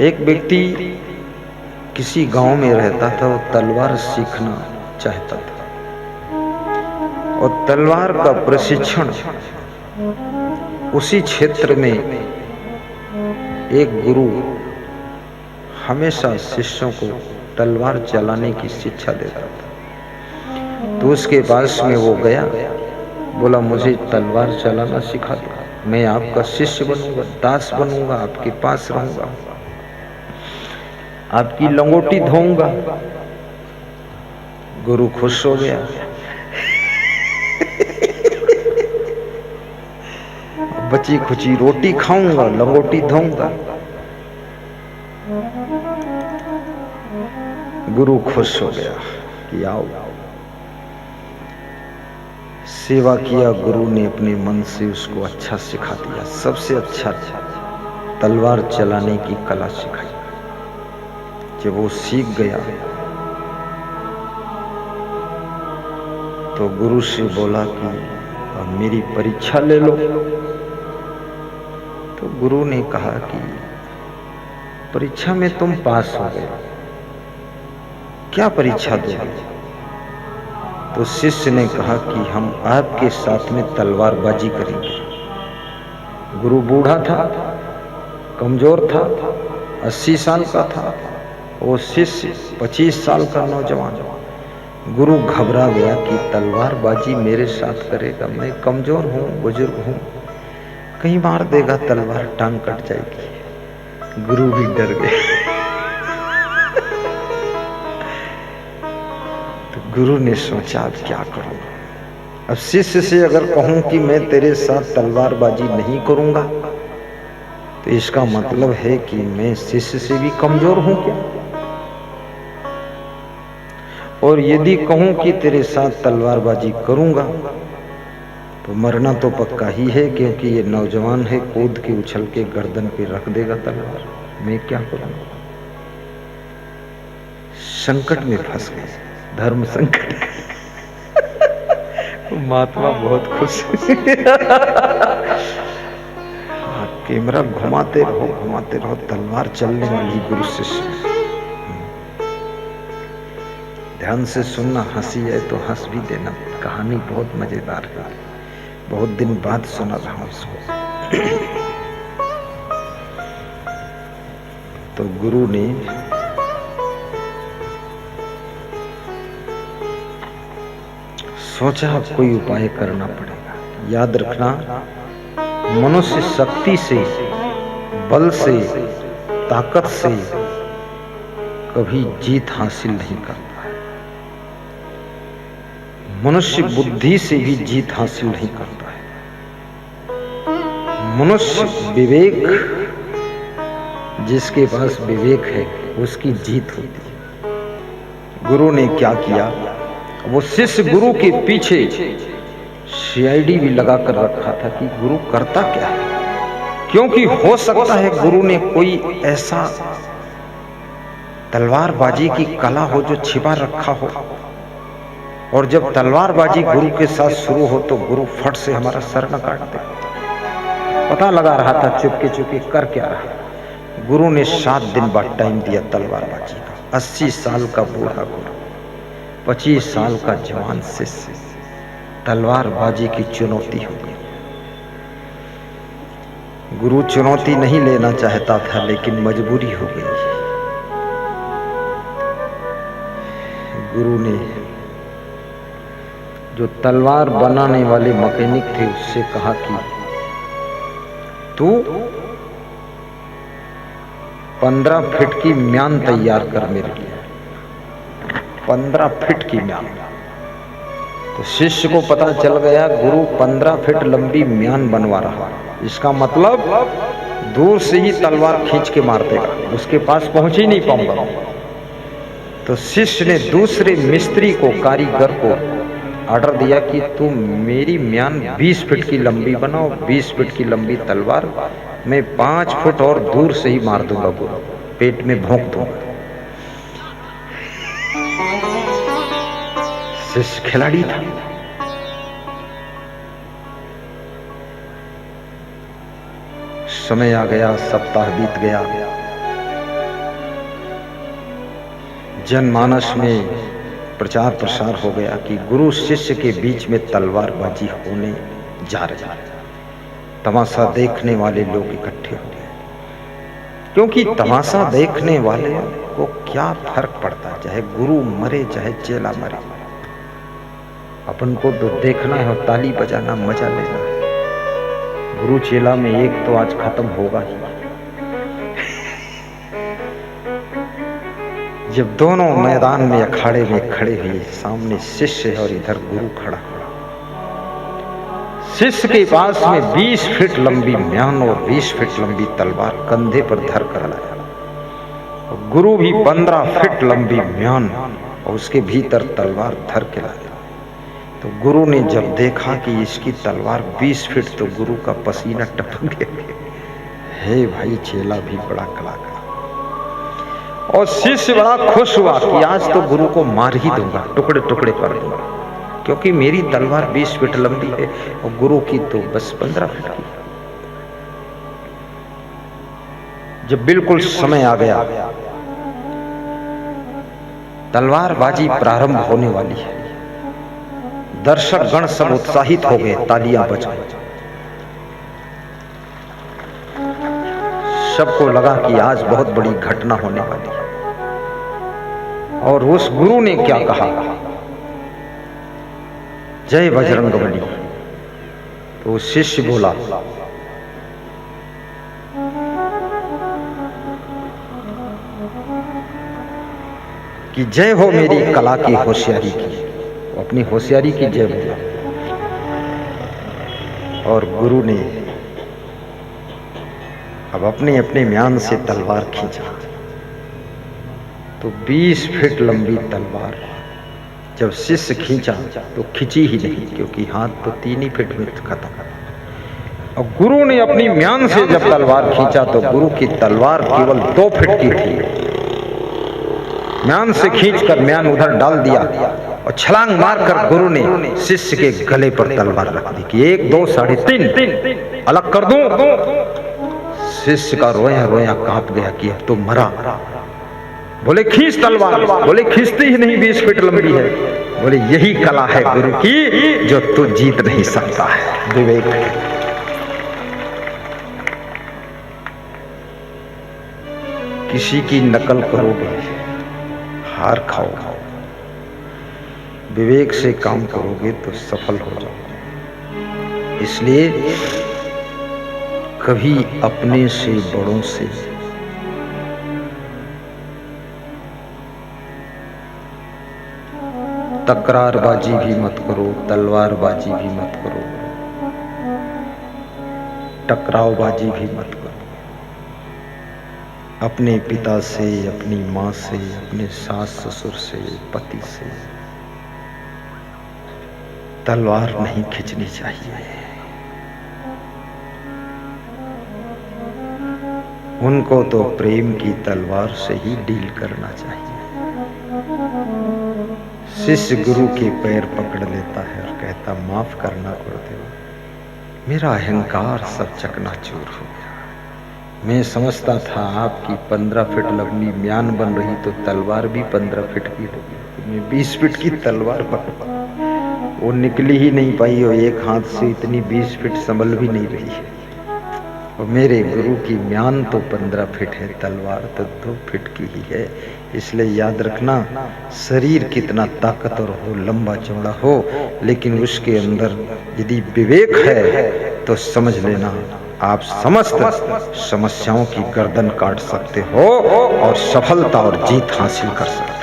एक व्यक्ति किसी गांव में रहता था, वो तलवार सीखना चाहता था और तलवार का प्रशिक्षण उसी क्षेत्र में एक गुरु हमेशा शिष्यों को तलवार चलाने की शिक्षा देता था। तो उसके पास में वो गया, बोला मुझे तलवार चलाना सिखा दो, मैं आपका शिष्य बनूंगा, दास बनूंगा, आपके पास रहूंगा, आपकी लंगोटी धोऊंगा। गुरु खुश हो गया। बची खुची रोटी खाऊंगा, लंगोटी धोऊंगा। गुरु खुश हो गया कि आओ। सेवा किया, गुरु ने अपने मन से उसको अच्छा सिखा दिया, सबसे अच्छा तलवार चलाने की कला सिखाई। जब वो सीख गया तो गुरु से बोला कि अब मेरी परीक्षा ले लो। तो गुरु ने कहा कि परीक्षा में तुम पास हो गए, क्या परीक्षा दोगे? तो शिष्य ने कहा कि हम आपके साथ में तलवारबाजी करेंगे। गुरु बूढ़ा था, कमजोर था, 80 साल का था, वो शिष्य 25 साल का नौजवान। गुरु घबरा गया कि तलवारबाजी मेरे साथ करेगा, मैं कमजोर हूँ, बुजुर्ग हूँ, कहीं मार देगा तलवार, टांग कट जाएगी। गुरु भी डर गए। तो गुरु ने सोचा अब क्या करूं। अब शिष्य से अगर कहूं कि मैं तेरे साथ तलवारबाजी नहीं करूंगा तो इसका मतलब है कि मैं शिष्य से भी कमजोर हूं क्या? और यदि कहूं कि तेरे साथ तलवारबाजी करूंगा तो मरना तो पक्का ही है, क्योंकि ये नौजवान है, कूद के उछल के गर्दन पे रख देगा तलवार। मैं क्या करूंगा? संकट में फंस गए, धर्म संकट। महात्मा बहुत खुश। कैमरा घुमाते रहो, तलवार चलने वाली गुरु शिष्य। ध्यान से सुनना, हंसी है तो हंस भी देना, कहानी बहुत मजेदार है, बहुत दिन बाद सुना था उसको। तो गुरु ने सोचा कोई उपाय करना पड़ेगा। याद रखना, मनुष्य शक्ति से, बल से, ताकत से कभी जीत हासिल नहीं करता। मनुष्य बुद्धि से भी जीत हासिल नहीं करता है। मनुष्य विवेक, जिसके पास विवेक है उसकी जीत होती है। गुरु ने क्या किया, वो शिष्य गुरु के पीछे सीआईडी भी लगा कर रखा था कि गुरु करता क्या है, क्योंकि हो सकता है गुरु ने कोई ऐसा तलवारबाजी की कला हो जो छिपा रखा हो, और जब तलवारबाजी गुरु के साथ शुरू हो तो गुरु फट से हमारा सर न काट दे। पता लगा रहा था चुपके चुपके कर क्या रहा। गुरु ने 7 दिन बाद टाइम दिया तलवारबाजी का। 80 साल का बूढ़ा गुरु, 25 साल का जवान शिष्य, तलवारबाजी की चुनौती हो गई। गुरु चुनौती नहीं लेना चाहता था, लेकिन मजबूरी हो गई। गुरु ने जो तलवार बनाने वाले मैकेनिक थे उससे कहा कि तू 15 फीट की म्यान तैयार कर मेरे लिए। 15 फीट की म्यान। तो शिष्य को पता चल गया गुरु 15 फीट लंबी म्यान बनवा रहा। इसका मतलब दूर से ही तलवार खींच के मार देगा, उसके पास पहुंच ही नहीं पाऊंगा। तो शिष्य ने दूसरे मिस्त्री को, कारीगर को ऑर्डर दिया कि तू मेरी म्यान 20 फीट की लंबी बनाओ, 20 फीट की लंबी तलवार मैं 5 फुट और दूर से ही मार दूंगा, गुरु पेट में भोंक दूंगा। शिष्य खिलाड़ी था। समय आ गया, सप्ताह बीत गया, जनमानस में प्रचार प्रसार हो गया कि गुरु शिष्य के बीच में तलवारबाजी होने जा रही है। तमाशा देखने वाले लोग इकट्ठे हो गए, क्योंकि तमाशा देखने वाले को क्या फर्क पड़ता है, चाहे गुरु मरे चाहे चेला मरे, अपन को तो देखना है और ताली बजाना, मजा लेना है। गुरु चेला में एक तो आज खत्म होगा ही। जब दोनों मैदान में अखाड़े में खड़े हुए, सामने शिष्य है और इधर गुरु खड़ा। शिष्य के पास में 20 फीट लंबी म्यान और 20 फीट लंबी तलवार कंधे पर धर कर लाया। और गुरु भी 15 फीट लंबी म्यान और उसके भीतर तलवार धर के लाया। तो गुरु ने जब देखा कि इसकी तलवार 20 फीट, तो गुरु का पसीना टपक गया। हे भाई, चेला भी बड़ा कलाकार। और शिष्य बड़ा खुश हुआ कि आज तो गुरु को मार ही दूंगा, टुकड़े टुकड़े कर दूंगा, क्योंकि मेरी तलवार 20 फीट लंबी है और गुरु की तो बस 15 फीट की। जब बिल्कुल समय आ गया, तलवारबाजी प्रारंभ होने वाली है। दर्शक गण सब उत्साहित हो गए, तालियां बज गई। सबको लगा कि आज बहुत बड़ी घटना होने वाली है। और उस गुरु ने क्या कहा, जय बजरंगबली। तो शिष्य बोला, कि जय हो मेरी कला की होशियारी की, अपनी होशियारी की जय बोला। और गुरु ने अब अपने अपने म्यान से तलवार खींचा। तो 20 फीट लंबी तलवार जब शिष्य खींचा तो खींची ही नहीं, क्योंकि हाथ तो 3 ही फीट में खत्म। और गुरु ने अपनी म्यान से जब तलवार खींचा तो गुरु की तलवार केवल 2 फीट की थी। म्यान से खींचकर म्यान उधर डाल दिया और छलांग मारकर गुरु ने शिष्य के गले पर तलवार रख दी कि 1 2 3.5 अलग कर दूं। शिष्य का रोया रोया कांप गया कि अब तो मरा। बोले खींच तलवार, बोले खींचती ही नहीं, 20 फीट लंबी है। बोले यही कला है गुरु की जो तू जीत नहीं सकता है, विवेक। किसी की नकल करोगे हार खाओगे, विवेक से काम करोगे तो सफल हो जाओगे। इसलिए कभी अपने से बड़ों से तकरारबाजी भी मत करो, तलवारबाजी भी मत करो, टकरावबाजी भी मत करो। अपने पिता से, अपनी माँ से, अपने सास ससुर से, पति से तलवार नहीं खींचनी चाहिए। उनको तो प्रेम की तलवार से ही डील करना चाहिए। शिष्य गुरु के पैर पकड़ लेता है और कहता, माफ करना गुरुदेव, मेरा अहंकार सब चकनाचूर हो गया। मैं समझता था आपकी 15 फीट लंबी म्यान बन रही तो तलवार भी 15 फीट की होगी, मैं 20 फीट की तलवार बन, वो निकली ही नहीं पाई और एक हाथ से इतनी 20 फीट संभल भी नहीं रही है। और मेरे गुरु की म्यान तो 15 फीट है, तलवार तो 2 फीट की ही है। इसलिए याद रखना, शरीर कितना ताकतवर हो, लंबा चौड़ा हो, लेकिन उसके अंदर यदि विवेक है तो समझ लेना आप समस्त समस्याओं की गर्दन काट सकते हो और सफलता और जीत हासिल कर सकते हो।